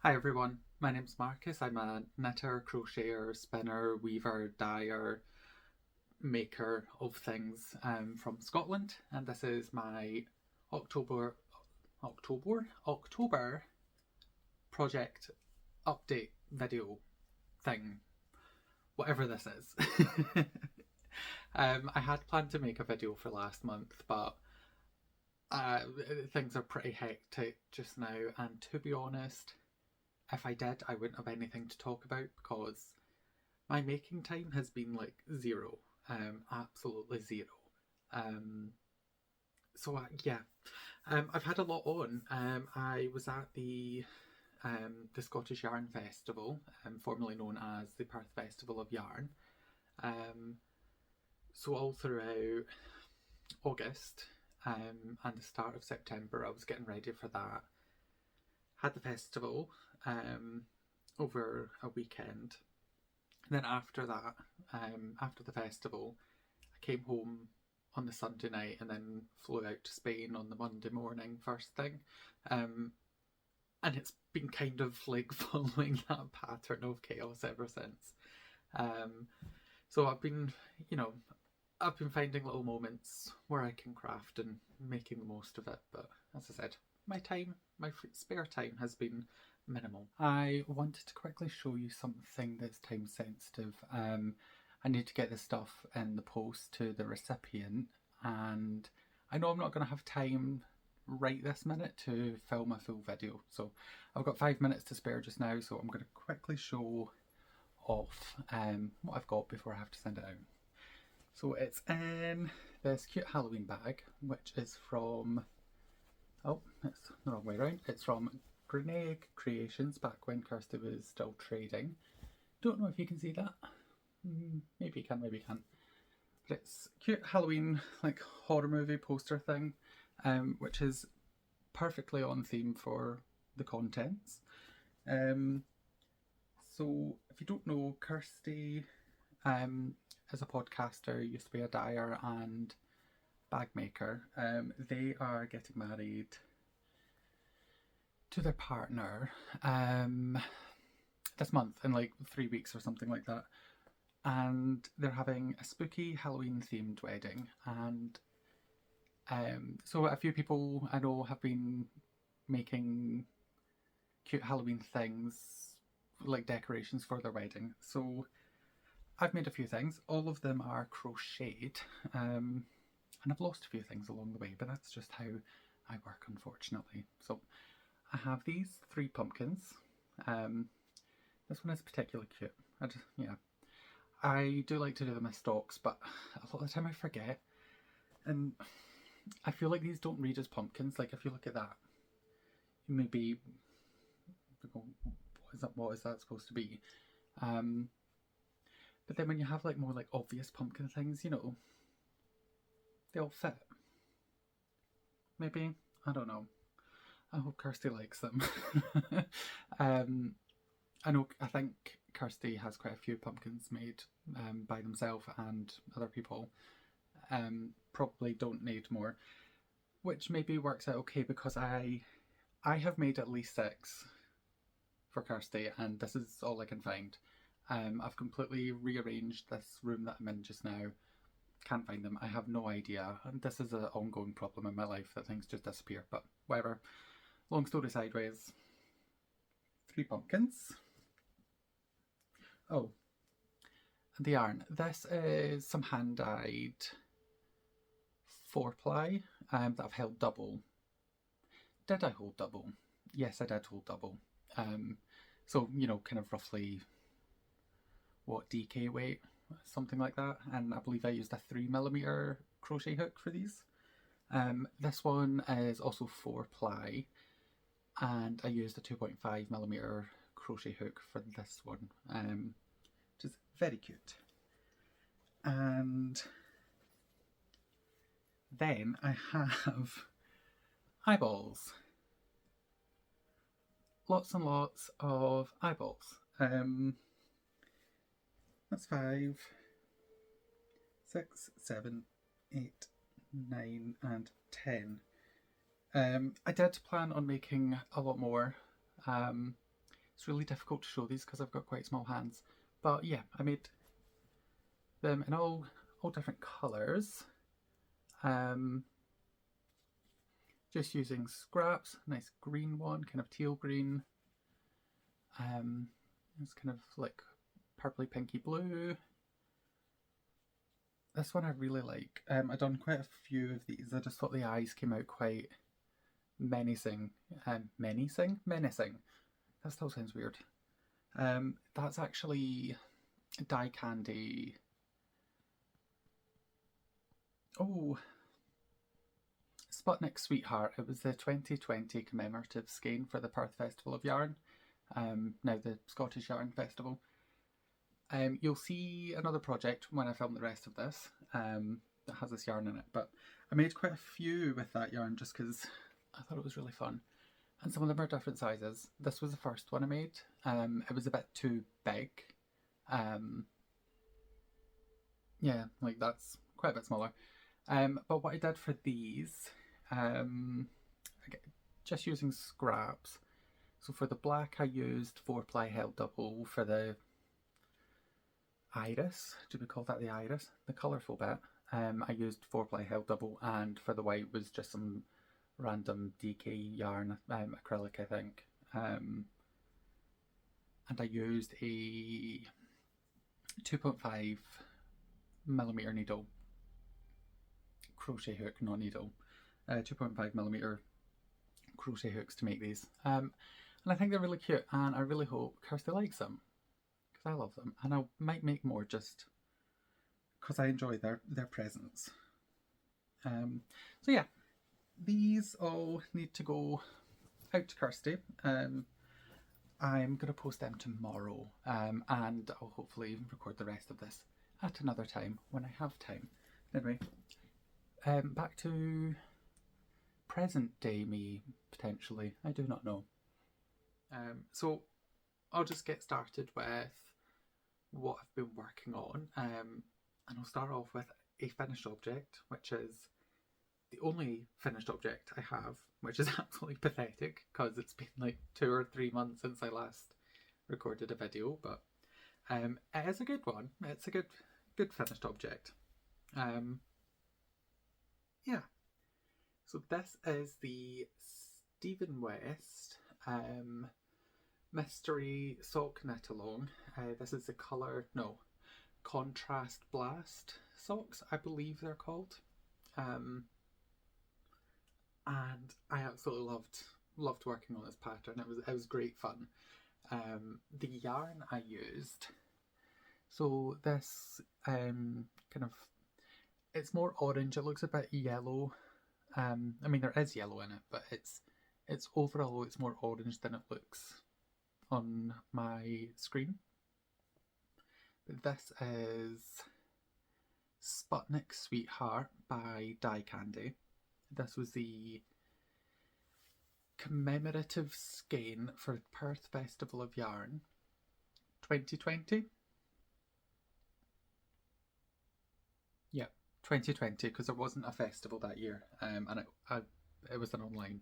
Hi everyone, my name's Marcus. I'm a knitter, crocheter, spinner, weaver, dyer, maker of things from Scotland, and this is my October October project update video thing, whatever this is. I had planned to make a video for last month, but uh, things are pretty hectic just now, and to be honest, if I did, I wouldn't have anything to talk about because my making time has been like zero, absolutely zero. Um, yeah, I've had a lot on. I was at the Scottish Yarn Festival, formerly known as the Perth Festival of Yarn. Um, so all throughout August and the start of September, I was getting ready for that. Had the festival um, over a weekend. And then after that, after the festival, I came home on the Sunday night and then flew out to Spain on the Monday morning, first thing. Um, and it's been kind of like following that pattern of chaos ever since. Um, so you know, I've been finding little moments where I can craft and making the most of it. But as I said, my spare time has been minimal. I wanted to quickly show you something that's time sensitive. I need to get this stuff in the post to the recipient, and I know I'm not going to have time right this minute to film a full video. So I've got 5 minutes to spare just now, so I'm going to quickly show off what I've got before I have to send it out. So it's in this cute Halloween bag, which is from, oh, it's the wrong way around. It's from Crochet Creations, back when Kirsty was still trading. Don't know if you can see that. Maybe you can, maybe you can't. But it's cute Halloween, like horror movie poster thing, which is perfectly on theme for the contents. So if you don't know, Kirsty is a podcaster, used to be a dyer and bag maker. They are getting married to their partner this month in like 3 weeks or something like that. And they're having a spooky Halloween themed wedding. And so a few people I know have been making cute Halloween things, like decorations for their wedding. So I've made a few things. All of them are crocheted. And I've lost a few things along the way, but that's just how I work, unfortunately. So I have these 3 pumpkins. This one is particularly cute. I do like to do them as stalks, but a lot of the time I forget. And I feel like these don't read as pumpkins. Like if you look at that, you may be, what is that supposed to be? But then when you have like more like obvious pumpkin things, they all fit. Maybe, I don't know. I hope Kirsty likes them. I think Kirsty has quite a few pumpkins made by themselves and other people. Probably don't need more, which maybe works out okay because I have made at least 6 for Kirsty, and this is all I can find. I've completely rearranged this room that I'm in just now. Can't find them. I have no idea. And this is an ongoing problem in my life that things just disappear. But whatever. Long story sideways. 3 pumpkins. Oh, and the yarn. This is some hand-dyed 4-ply that I've held double. Did I hold double? Yes, I did hold double. So, kind of roughly what DK weight, something like that. And I believe I used a 3mm crochet hook for these. This one is also 4-ply, and I used a 2.5mm crochet hook for this one, which is very cute. And then I have eyeballs. Lots and lots of eyeballs. That's 5, 6, 7, 8, 9, and 10. I did plan on making a lot more. It's really difficult to show these because I've got quite small hands. But yeah, I made them in all different colours. Just using scraps, nice green one, kind of teal green. It's kind of like purpley pinky blue. This one I really like. I've done quite a few of these. I just thought the eyes came out quite menacing. Menacing? That still sounds weird. That's actually Die Candy. Oh, Sputnik Sweetheart. It was the 2020 commemorative skein for the Perth Festival of Yarn. Now the Scottish Yarn Festival. You'll see another project when I film the rest of this that has this yarn in it, but I made quite a few with that yarn just because I thought it was really fun. And some of them are different sizes. This was the first one I made. It was a bit too big. Yeah, like that's quite a bit smaller. But what I did for these, just using scraps. So for the black I used 4-ply held double. For the iris, do we call that the iris? The colourful bit. I used 4-ply held double, and for the white was just some random DK yarn, acrylic I think. And I used a 2.5mm needle, crochet hook, not needle, 2.5mm crochet hooks to make these. And I think they're really cute, and I really hope Kirsty likes them, because I love them, and I might make more just because I enjoy their presence. So yeah, these all need to go out to Kirsty. I'm going to post them tomorrow, and I'll hopefully record the rest of this at another time when I have time. Anyway, back to present day me, potentially. I do not know. So I'll just get started with what I've been working on, and I'll start off with a finished object, which is the only finished object I have, which is absolutely pathetic because it's been like 2 or 3 months since I last recorded a video, but it is a good one. It's a good finished object. Yeah. So this is the Stephen West Mystery Sock Knit Along. This is the colour, no, Contrast Blast socks, I believe they're called. And I absolutely loved working on this pattern. It was great fun. The yarn I used, so this kind of, it's more orange. It looks a bit yellow. I mean, there is yellow in it, but it's overall it's more orange than it looks on my screen. But this is Sputnik Sweetheart by Die Candy. This was the commemorative skein for Perth Festival of Yarn 2020. Yeah, 2020, because there wasn't a festival that year, and it was an online.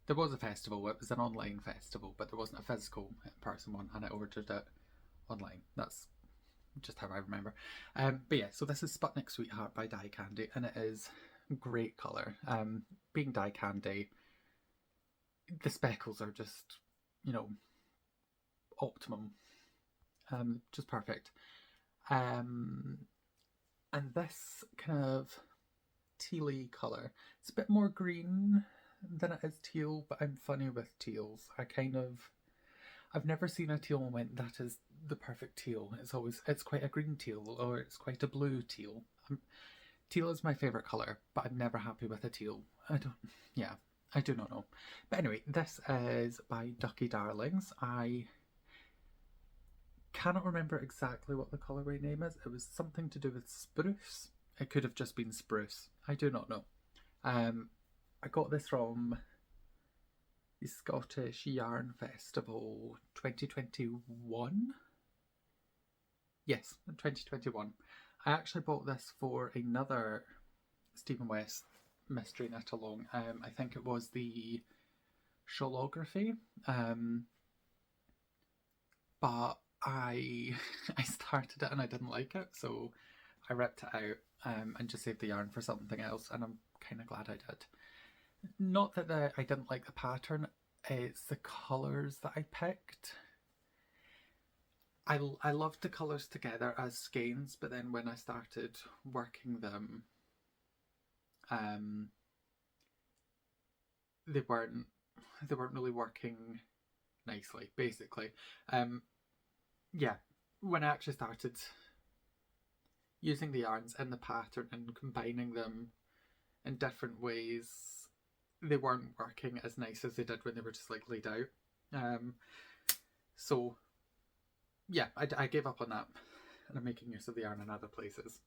There was a festival, it was an online festival, but there wasn't a physical in-person one, and I ordered it online. That's just how I remember. But yeah, so this is Sputnik Sweetheart by Die Candy, and it is great colour. Being Die Candy, the speckles are just, you know, optimum. Just perfect. And this kind of tealy colour, it's a bit more green than it is teal, but I'm funny with teals. I've never seen a teal and went, that is the perfect teal. It's quite a green teal, or it's quite a blue teal. Teal is my favourite colour, but I'm never happy with a teal. I do not know. But anyway, this is by Ducky Darlings. I cannot remember exactly what the colourway name is. It was something to do with spruce. It could have just been spruce. I do not know. I got this from the Scottish Yarn Festival 2021. Yes, 2021. I actually bought this for another Stephen West mystery knit along. I think it was the Shawlography. but I I started it and I didn't like it, so I ripped it out and just saved the yarn for something else, and I'm kind of glad I did. Not that I didn't like the pattern, it's the colours that I picked. I loved the colours together as skeins, but then when I started working them, um, they weren't really working nicely. Basically, yeah, when I actually started using the yarns in the pattern and combining them in different ways, they weren't working as nice as they did when they were just like laid out. So yeah, I gave up on that, and I'm making use of the yarn in other places.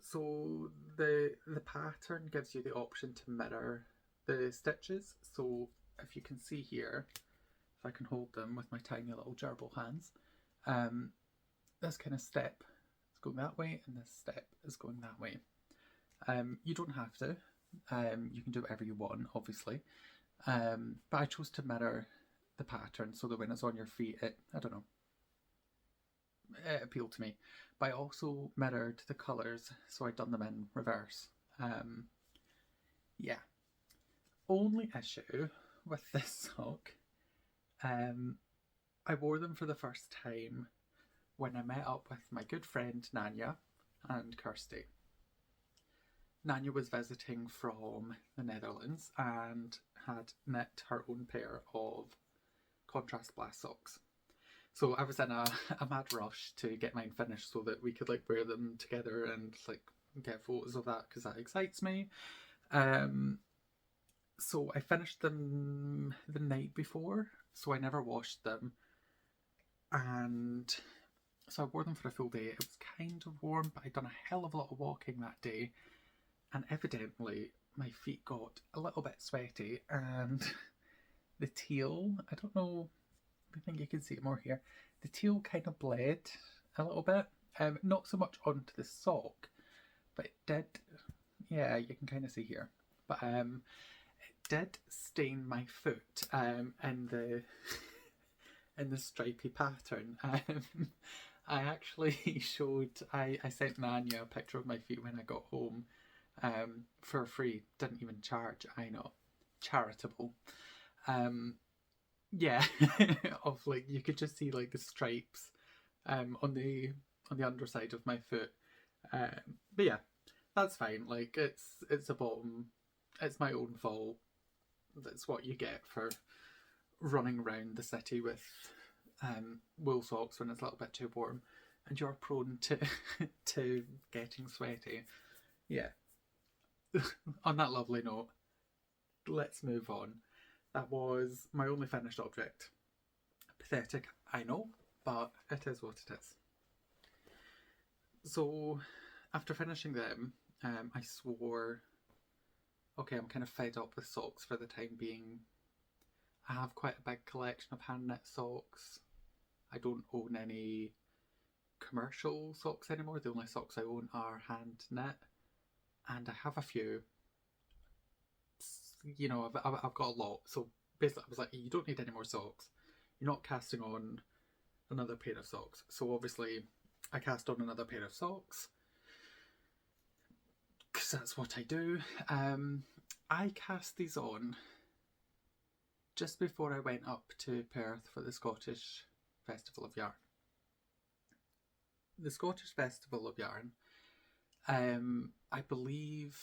So the pattern gives you the option to mirror the stitches. So if you can see here, if I can hold them with my tiny little gerbil hands, this kind of step is going that way and this step is going that way. You don't have to. You can do whatever you want, obviously. But I chose to mirror the pattern so that when it's on your feet, it appealed to me. But I also mirrored the colours, so I'd done them in reverse. Yeah. Only issue with this sock, I wore them for the first time when I met up with my good friend Nanya and Kirsty. Nanya was visiting from the Netherlands and had knit her own pair of contrast blast socks. So I was in a mad rush to get mine finished so that we could like wear them together and like get photos of that, because that excites me. So I finished them the night before, so I never washed them, and so I wore them for a full day. It was kind of warm, but I'd done a hell of a lot of walking that day, and evidently my feet got a little bit sweaty, and the teal, I don't know, I think you can see it more here, the teal kind of bled a little bit, not so much onto the sock, but it did, yeah, you can kind of see here, but it did stain my foot in the in the stripy pattern. I actually I sent Nanya a picture of my feet when I got home for free. Didn't even charge, I know. Charitable. Yeah, of like, you could just see like the stripes on the underside of my foot. But yeah, that's fine. Like, it's a bottom. It's my own fault. That's what you get for running around the city with wool socks when it's a little bit too warm, and you're prone to to getting sweaty. Yeah. On that lovely note, let's move on. That was my only finished object. Pathetic, I know, but it is what it is. So after finishing them, I swore, okay, I'm kind of fed up with socks for the time being. I have quite a big collection of hand knit socks. I don't own any commercial socks anymore. The only socks I own are hand knit, and I have a few. You know, I've got a lot. So basically, I was like, you don't need any more socks. You're not casting on another pair of socks. So obviously, I cast on another pair of socks, because that's what I do. I cast these on just before I went up to Perth for the Scottish Festival of Yarn. The Scottish Festival of Yarn, I believe,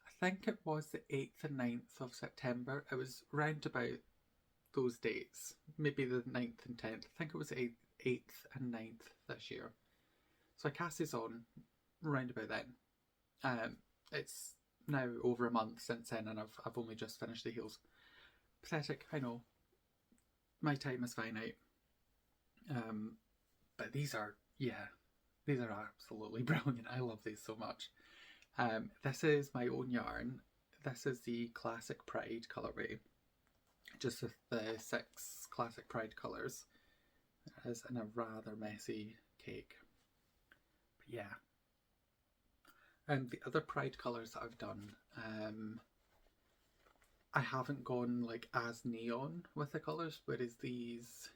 I think it was the 8th and 9th of September. It was round about those dates, maybe the 9th and 10th. I think it was 8th and 9th this year. So I cast these on round about then. It's now over a month since then, and I've only just finished the heels. Pathetic, I know. My time is finite. But these are absolutely brilliant. I love these so much. This is my own yarn. This is the Classic Pride colourway, just with the 6 Classic Pride colours. It is in a rather messy cake. But yeah. And the other Pride colours that I've done, I haven't gone like as neon with the colours, whereas these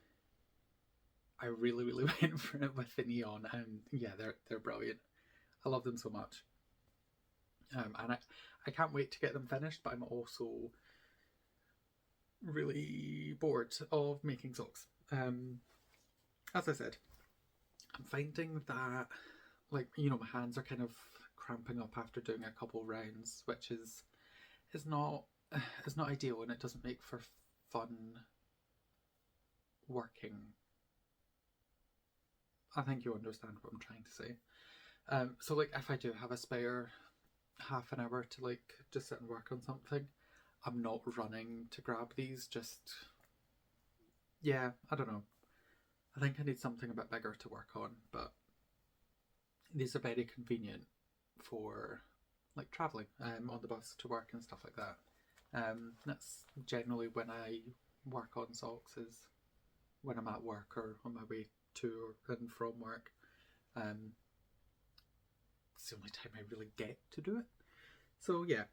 I really, really went for it with the neon, and yeah, they're brilliant. I love them so much, and I can't wait to get them finished. But I'm also really bored of making socks. As I said, I'm finding that like my hands are kind of cramping up after doing a couple rounds, which is not is not ideal, and it doesn't make for fun working. I think you understand what I'm trying to say. So like if I do have a spare half an hour to like just sit and work on something, I'm not running to grab these. Just yeah, I don't know. I think I need something a bit bigger to work on, but these are very convenient for like traveling on the bus to work and stuff like that. That's generally when I work on socks, is when I'm at work or on my way to or and from work. It's the only time I really get to do it. So yeah,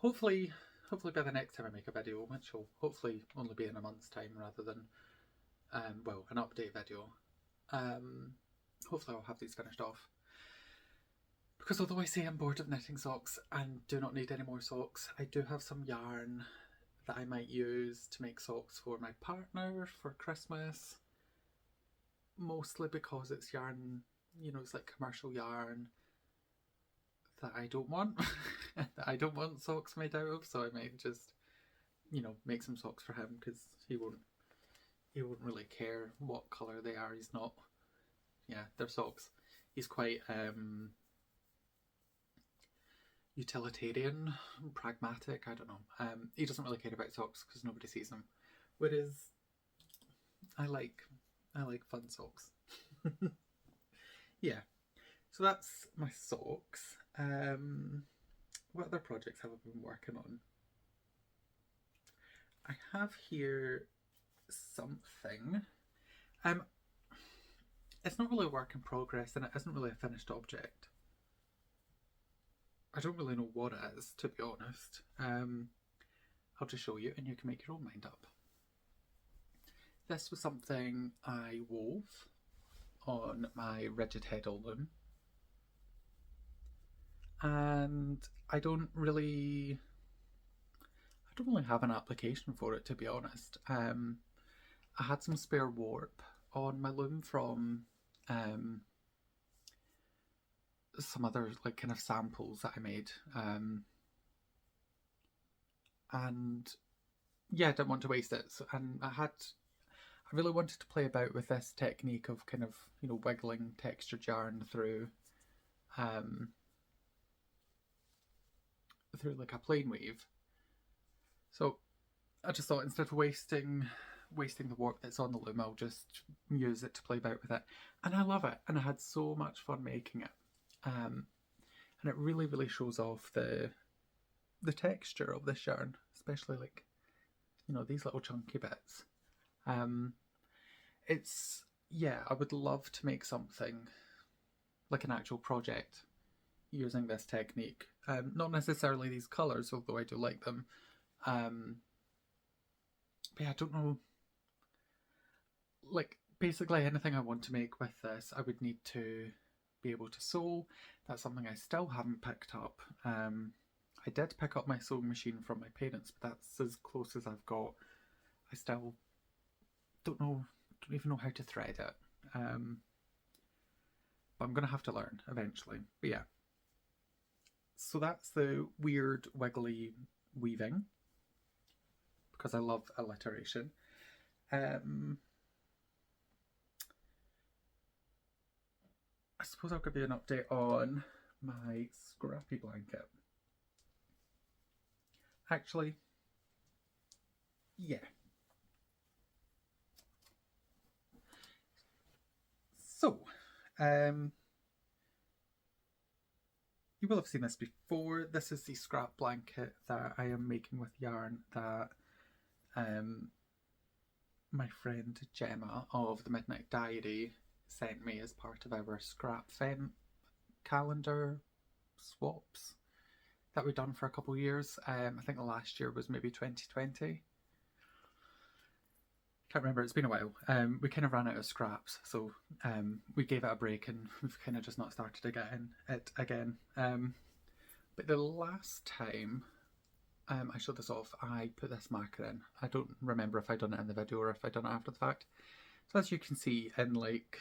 hopefully by the next time I make a video, which will hopefully only be in a month's time rather than an update video. Hopefully I'll have these finished off. Because although I say I'm bored of knitting socks and do not need any more socks, I do have some yarn that I might use to make socks for my partner for Christmas. Mostly because it's yarn, it's like commercial yarn that I don't want. That I don't want socks made out of, so I might just, make some socks for him, because he won't really care what colour they are. He's not, they're socks. He's quite utilitarian, pragmatic, I don't know. He doesn't really care about socks because nobody sees them. Whereas I like fun socks. Yeah. So that's my socks. What other projects have I been working on? I have here something. It's not really a work in progress, and it isn't really a finished object. I don't really know what it is, to be honest. I'll just show you and you can make your own mind up. This was something I wove on my rigid heddle loom. And I don't really have an application for it, to be honest. I had some spare warp on my loom from some other like kind of samples that I made, and yeah, I didn't want to waste it. So, and I really wanted to play about with this technique of kind of wiggling textured yarn through like a plain weave. So I just thought, instead of wasting the warp that's on the loom, I'll just use it to play about with it. And I love it, and I had so much fun making it. And it really, really shows off the texture of this yarn, especially like, these little chunky bits. I would love to make something like an actual project using this technique. Not necessarily these colours, although I do like them. But yeah, I don't know. Like, basically anything I want to make with this, I would need to be able to sew. That's something I still haven't picked up. I did pick up my sewing machine from my parents, but that's as close as I've got. I still don't even know how to thread it. But I'm going to have to learn eventually. But yeah. So that's the weird wiggly weaving, because I love alliteration. I suppose I'll give you an update on my scrappy blanket. Actually, yeah. So, you will have seen this before. This is the scrap blanket that I am making with yarn that my friend Gemma of the Midnight Diary sent me as part of our scrap fem calendar swaps that we've done for a couple of years. I think the last year was maybe 2020. Can't remember, it's been a while. We kind of ran out of scraps, so we gave it a break and we've kind of just not started it again. But the last time I showed this off, I put this marker in. I don't remember if I done it in the video or if I done it after the fact. So as you can see, in like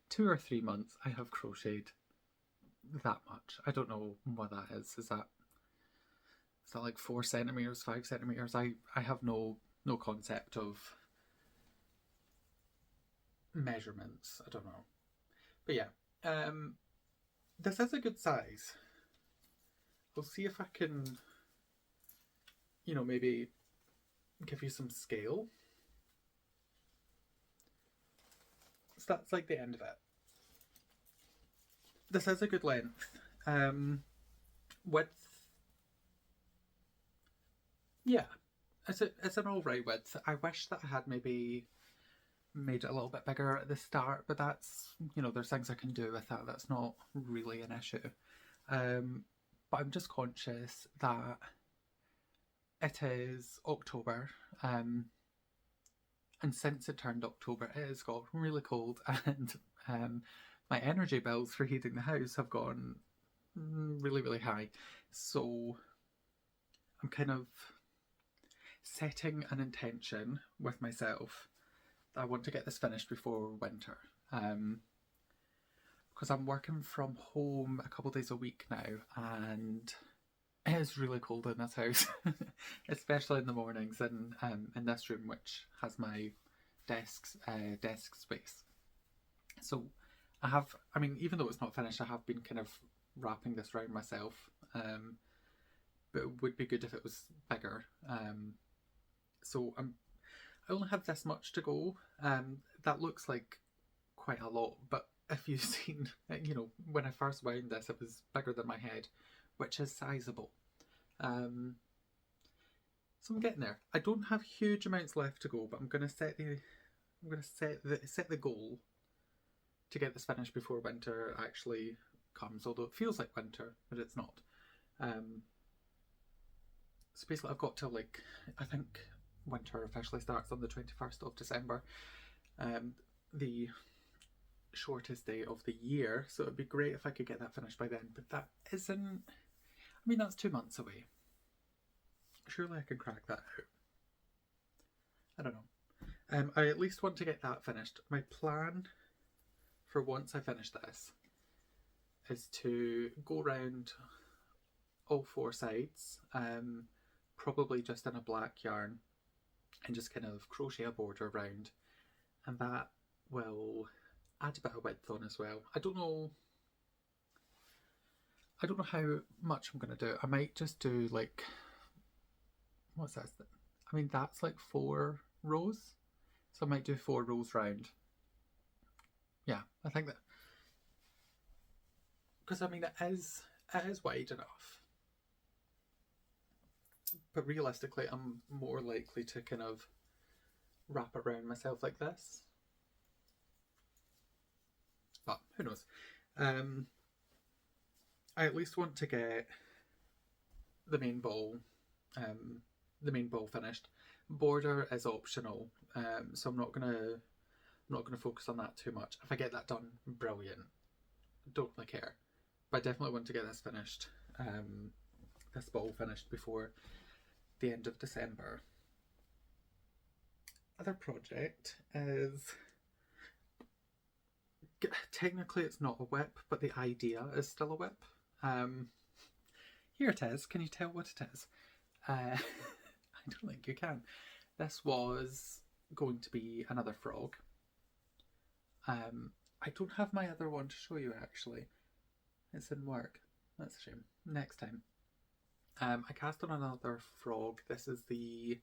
2 or 3 months, I have crocheted that much. I don't know what that is. Is that like 4 centimeters, 5 centimeters? I have no concept of measurements. I don't know. But yeah, this is a good size. We'll see if I can, you know, maybe give you some scale. So that's like the end of it. This is a good length. Width, yeah, it's an alright width. I wish that I had maybe made it a little bit bigger at the start, but that's, you know, there's things I can do with that. That's not really an issue. But I'm just conscious that it is October, and since it turned October, it has got really cold, and my energy bills for heating the house have gone really, really high. So I'm kind of setting an intention with myself that I want to get this finished before winter. Because I'm working from home a couple days a week now, and it is really cold in this house, especially in the mornings, and in this room, which has my desk space. So I mean, even though it's not finished, I have been kind of wrapping this around myself, but it would be good if it was bigger. So I only have this much to go. That looks like quite a lot, but if you've seen, you know, when I first wound this, it was bigger than my head, which is sizable. So I'm getting there. I don't have huge amounts left to go, but I'm going to set the goal to get this finished before winter actually comes, although it feels like winter, but it's not. So basically I've got till, like, I think winter officially starts on the 21st of December, the shortest day of the year, so it'd be great if I could get that finished by then, but that isn't, I mean, that's 2 months away. Surely I can crack that out. I don't know. I at least want to get that finished. My plan for once I finish this is to go around all 4 sides, probably just in a black yarn, and just kind of crochet a border around, and that will add a bit of width on as well. I don't know how much I'm going to do. I might just do, like, what's that? I mean, that's like 4 rows, so I might do 4 rows round. Yeah, I think that, because I mean, it is wide enough, but realistically I'm more likely to kind of wrap around myself like this, but who knows. I at least want to get the main ball finished. Border is optional, so I'm not gonna focus on that too much. If I get that done, brilliant. Don't really care, but I definitely want to get this finished, this ball finished before the end of December. Other project is, technically it's not a whip, but the idea is still a whip. Here it is. Can you tell what it is? I don't think you can. This was going to be another frog. I don't have my other one to show you, actually. It's in work. That's a shame. Next time. I cast on another frog. This is the,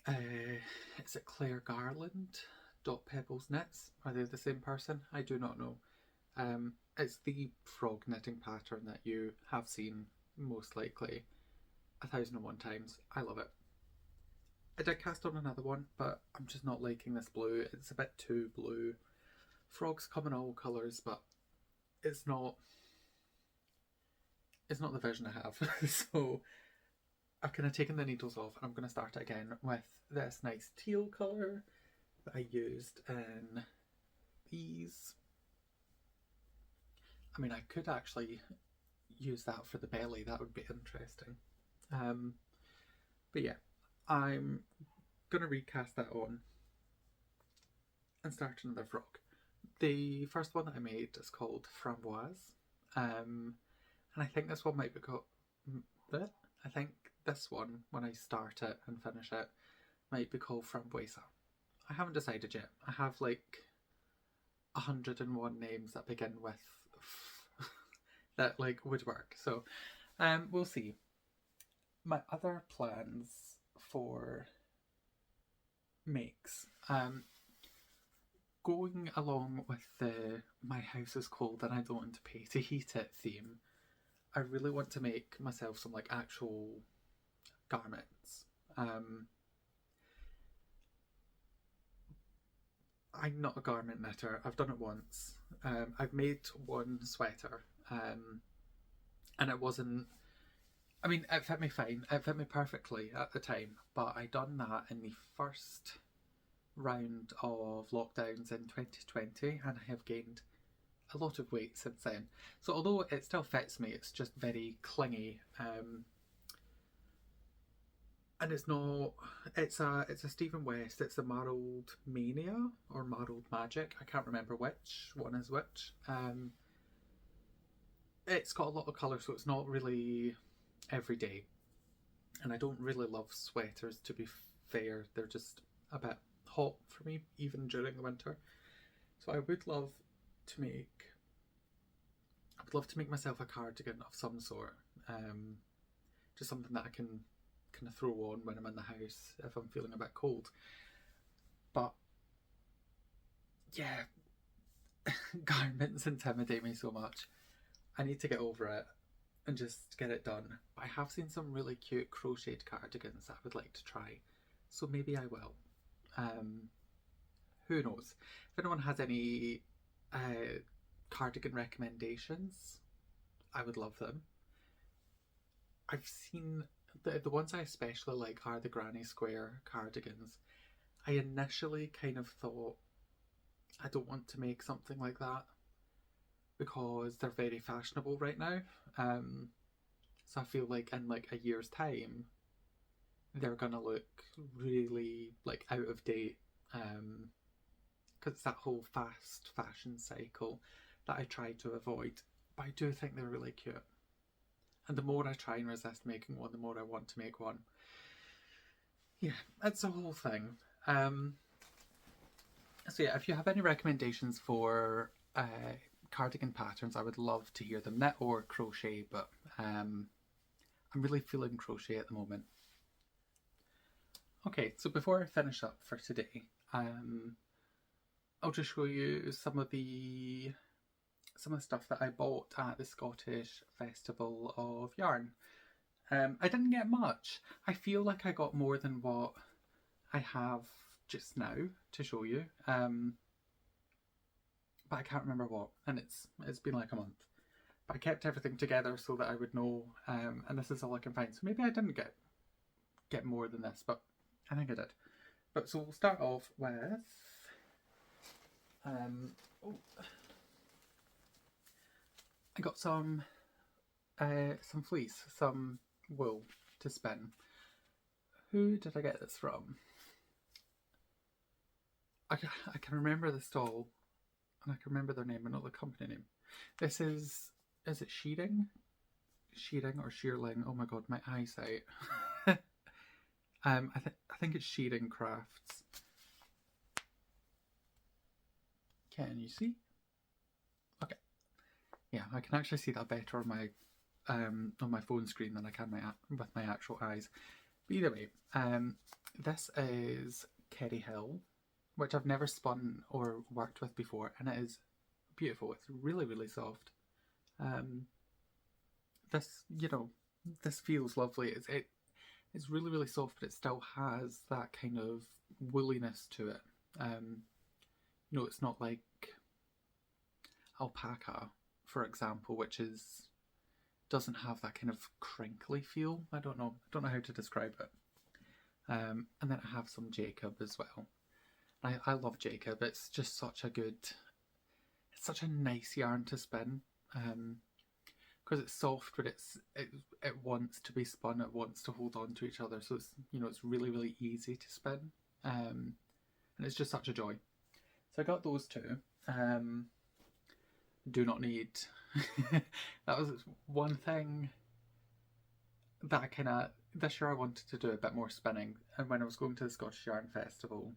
is it Claire Garland? Dot Pebbles Knits. Are they the same person? I do not know. It's the frog knitting pattern that you have seen most likely 1001 times. I love it. I did cast on another one, but I'm just not liking this blue. It's a bit too blue. Frogs come in all colours, but it's not is not the version I have. So I've kind of taken the needles off and I'm going to start again with this nice teal colour that I used in these. I mean, I could actually use that for the belly, that would be interesting. But yeah, I'm going to recast that on and start another frog. The first one that I made is called Framboise, and I think this one might be called. I think this one, when I start it and finish it, might be called Framboesa. I haven't decided yet. I have like 101 names that begin with that like would work. So we'll see. My other plans for makes. Going along with the my house is cold and I don't want to pay to heat it theme, I really want to make myself some like actual garments. I'm not a garment knitter. I've done it once. I've made one sweater, and it wasn't. I mean, it fit me fine. It fit me perfectly at the time. But I done that in the first round of lockdowns in 2020, and I have gained a lot of weight since then. So although it still fits me, it's just very clingy. And it's not. It's a Stephen West. It's a Marled Mania or Marled Magic. I can't remember which one is which. It's got a lot of colour, so it's not really everyday. And I don't really love sweaters, to be fair. They're just a bit hot for me, even during the winter. So I would love to make. I would love to make myself a cardigan of some sort. Just something that I can kind of throw on when I'm in the house if I'm feeling a bit cold. But yeah, garments intimidate me so much. I need to get over it and just get it done. But I have seen some really cute crocheted cardigans that I would like to try, so maybe I will. Who knows? If anyone has any cardigan recommendations, I would love them. I've seen the ones I especially like are the granny square cardigans. I initially kind of thought I don't want to make something like that because they're very fashionable right now. So I feel like in like a year's time they're gonna look really like out of date, because it's that whole fast fashion cycle that I try to avoid. But I do think they're really cute. And the more I try and resist making one, the more I want to make one. Yeah, it's a whole thing. So yeah, if you have any recommendations for cardigan patterns, I would love to hear them. Knit or crochet, but I'm really feeling crochet at the moment. Okay, so before I finish up for today, I'll just show you some of the stuff that I bought at the Scottish Festival of Yarn. I didn't get much. I feel like I got more than what I have just now to show you. But I can't remember what, and it's been like a month. But I kept everything together so that I would know, and this is all I can find. So maybe I didn't get more than this, but I think I did. But so we'll start off with I got some fleece, some wool to spin. Who did I get this from? I can remember the stall, and I can remember their name, but not the company name. This is it Shearing? Shearing or Shearling? Oh my god, my eyesight. I think it's Shearing Crafts. Can you see? Okay. Yeah, I can actually see that better on my phone screen than I can with my actual eyes. But either way, this is Kerry Hill, which I've never spun or worked with before, and it is beautiful. It's really, really soft. This feels lovely. It's really, really soft, but it still has that kind of woolliness to it. It's not like alpaca, for example, which is doesn't have that kind of crinkly feel. I don't know how to describe it. And then I have some Jacob as well. I love Jacob. It's just such a good, it's such a nice yarn to spin. Because it's soft, but it wants to be spun. It wants to hold on to each other. So it's, you know, it's really, really easy to spin. And it's just such a joy. So I got those two. Do not need. That was one thing that I kind of, this year I wanted to do a bit more spinning. And when I was going to the Scottish Yarn Festival,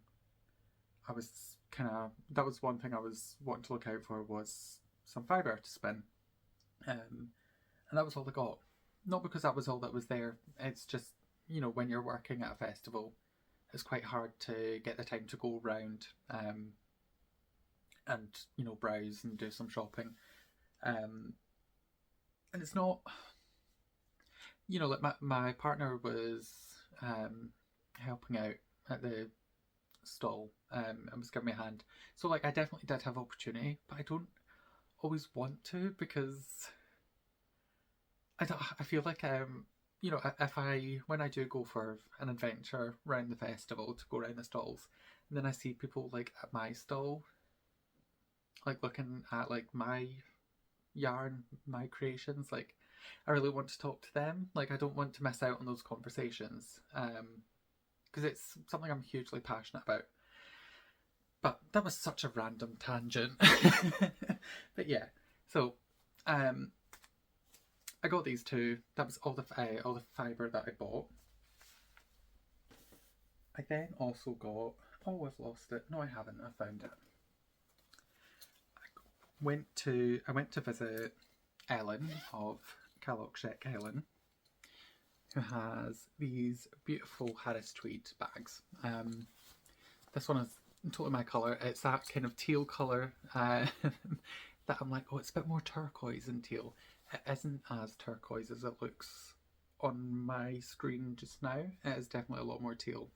I was kind of, that was one thing I was wanting to look out for, was some fibre to spin. And that was all I got. Not because that was all that was there. It's just, you know, when you're working at a festival, it's quite hard to get the time to go around and, you know, browse and do some shopping. And it's not, you know, like my partner was helping out at the stall and was giving me a hand. So like I definitely did have opportunity, but I don't always want to, because I feel like you know, when I do go for an adventure around the festival to go around the stalls, and then I see people like at my stall, like looking at like my yarn, my creations, like I really want to talk to them. Like I don't want to miss out on those conversations, because it's something I'm hugely passionate about. But that was such a random tangent. But yeah, so I got these two. That was all the fibre that I bought. I then also got, oh, I've lost it. No, I haven't. I found it. I went to visit Ellen of Callockshek Ellen, who has these beautiful Harris tweed bags. This one is totally my colour. It's that kind of teal colour that I'm like, oh, it's a bit more turquoise than teal. It isn't as turquoise as it looks on my screen just now. It is definitely a lot more teal.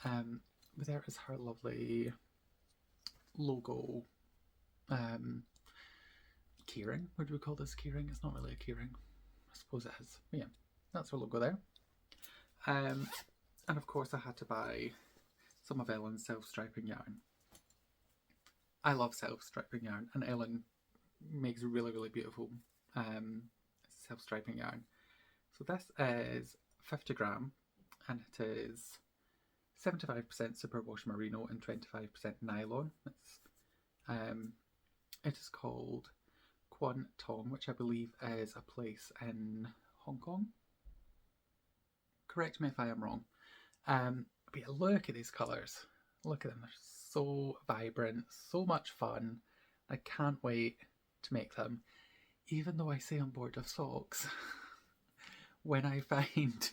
But there is her lovely logo keyring. Would we call this keyring? It's not really a keyring. I suppose it is. But yeah, that's her logo there. And of course I had to buy some of Ellen's self-striping yarn. I love self-striping yarn, and Ellen makes really, really beautiful self-striping yarn. So this is 50 gram, and it is 75% superwash merino and 25% nylon. It is called Quan Tong, which I believe is a place in Hong Kong. Correct me if I am wrong. But yeah, look at these colours. Look at them. They're so vibrant, so much fun. I can't wait to make them. Even though I say I'm bored of socks, when I find,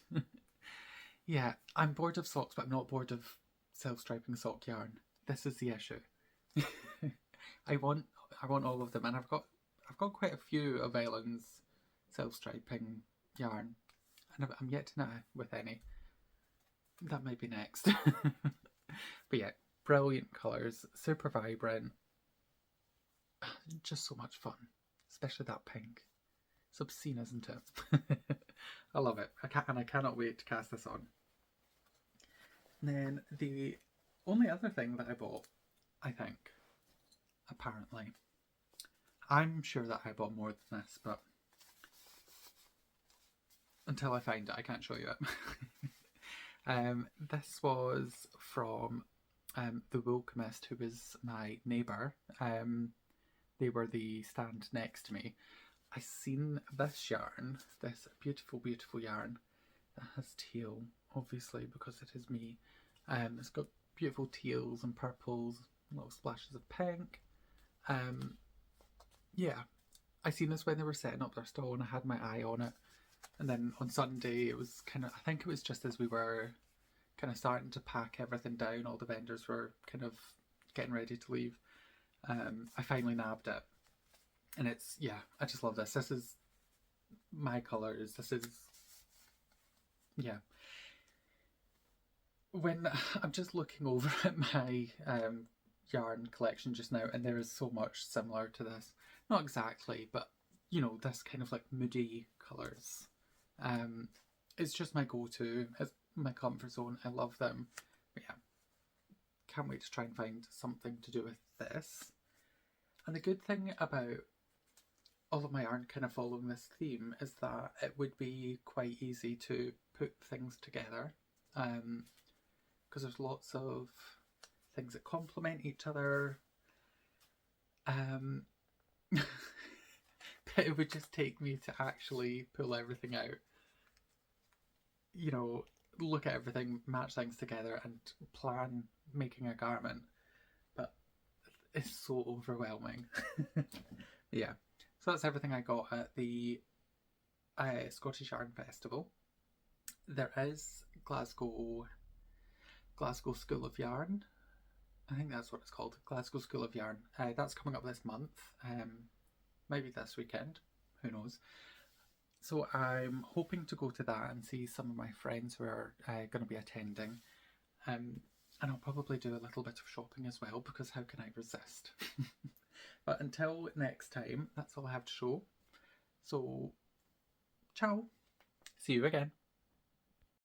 yeah, I'm bored of socks, but I'm not bored of self-striping sock yarn. This is the issue. I want all of them, and I've got quite a few of Ellen's self-striping yarn, and I'm yet to know with any. That might be next. But yeah, brilliant colours, super vibrant, just so much fun. Especially that pink. It's obscene, isn't it? I love it. I cannot wait to cast this on. And then the only other thing that I bought, I think, apparently, I'm sure that I bought more than this, but until I find it, I can't show you it. This was from the Woolchemist, who was my neighbour. They were the stand next to me. I seen this yarn, this beautiful, beautiful yarn that has teal, obviously, because it is me. It's got beautiful teals and purples, little splashes of pink. Yeah, I seen this when they were setting up their stall, and I had my eye on it. And then on Sunday, it was kind of, I think it was just as we were kind of starting to pack everything down, all the vendors were kind of getting ready to leave. I finally nabbed it, and it's, yeah, I just love this. This is my colours. This is, yeah. When I'm just looking over at my yarn collection just now, and there is so much similar to this. Not exactly, but you know, this kind of like moody colours. It's just my go-to. It's my comfort zone. I love them. But yeah, can't wait to try and find something to do with this. And the good thing about all of my yarn kind of following this theme is that it would be quite easy to put things together, because there's lots of things that complement each other. But it would just take me to actually pull everything out, you know, look at everything, match things together and plan making a garment. But it's so overwhelming. Yeah, so that's everything I got at the Scottish Yarn Festival. There is Glasgow School of Yarn. I think that's what it's called, Glasgow School of Yarn. That's coming up this month, maybe this weekend, who knows. So I'm hoping to go to that and see some of my friends who are going to be attending. And I'll probably do a little bit of shopping as well, because how can I resist? But until next time, that's all I have to show. So, ciao. See you again.